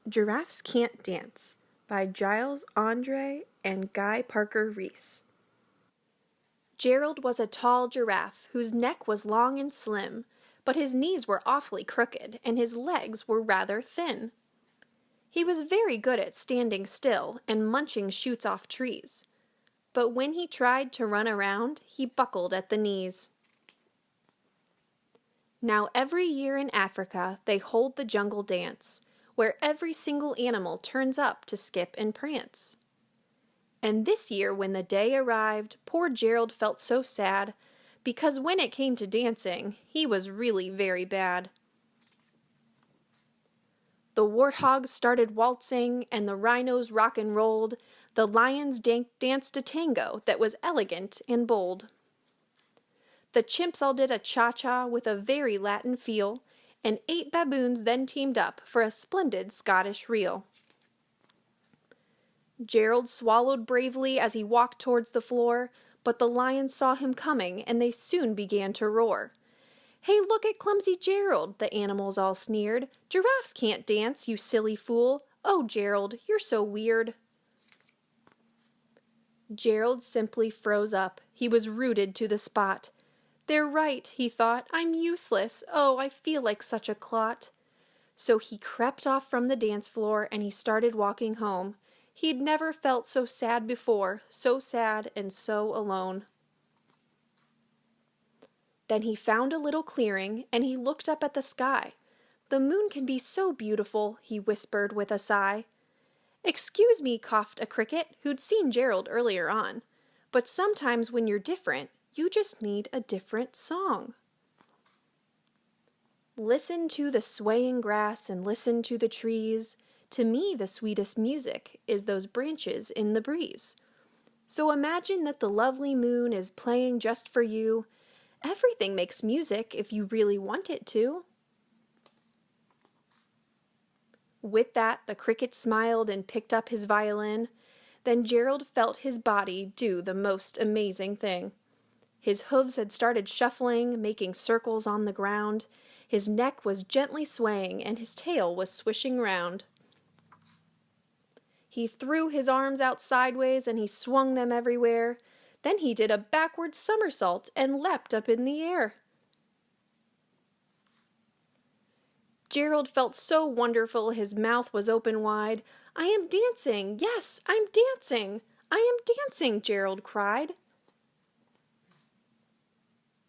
Giraffes Can't Dance by Giles, Andreae, and Guy Parker Reese. Gerald was a tall giraffe whose neck was long and slim, but his knees were awfully crooked and his legs were rather thin. He was very good at standing still and munching shoots off trees, but when he tried to run around, he buckled at the knees. Now every year in Africa they hold the jungle dance, where every single animal turns up to skip and prance. And this year when the day arrived, poor Gerald felt so sad, because when it came to dancing, he was really very bad. The warthogs started waltzing, and the rhinos rock and rolled, the lions danced a tango that was elegant and bold. The chimps all did a cha-cha with a very Latin feel, and 8 baboons then teamed up for a splendid Scottish reel. Gerald swallowed bravely as he walked towards the floor, but the lions saw him coming, and they soon began to roar. "Hey, look at clumsy Gerald," the animals all sneered. "Giraffes can't dance, you silly fool. Oh, Gerald, you're so weird." Gerald simply froze up. He was rooted to the spot. "They're right," he thought. "I'm useless. Oh, I feel like such a clot." So he crept off from the dance floor and he started walking home. He'd never felt so sad before, so sad and so alone. Then he found a little clearing and he looked up at the sky. "The moon can be so beautiful," he whispered with a sigh. "Excuse me," coughed a cricket who'd seen Gerald earlier on, "but sometimes when you're different, you just need a different song." Listen to the swaying grass and listen to the trees. To me, the sweetest music is those branches in the breeze. So imagine that the lovely moon is playing just for you. Everything makes music if you really want it to. With that, the cricket smiled and picked up his violin. Then Gerald felt his body do the most amazing thing. His hooves had started shuffling, making circles on the ground. His neck was gently swaying, and his tail was swishing round. He threw his arms out sideways, and he swung them everywhere. Then he did a backward somersault and leapt up in the air. Gerald felt so wonderful his mouth was open wide. "I am dancing! Yes, I'm dancing! I am dancing!" Gerald cried.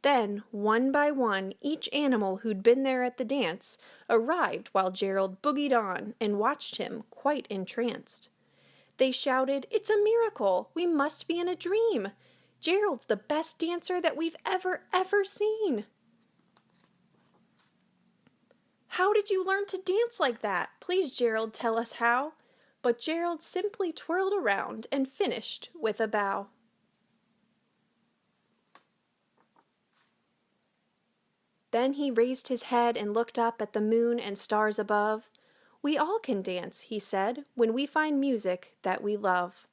Then, one by one, each animal who'd been there at the dance arrived while Gerald boogied on and watched him, quite entranced. They shouted, "It's a miracle! We must be in a dream! Gerald's the best dancer that we've ever seen!" "How did you learn to dance like that? Please, Gerald, tell us how." But Gerald simply twirled around and finished with a bow. Then he raised his head and looked up at the moon and stars above. "We all can dance," he said, "when we find music that we love."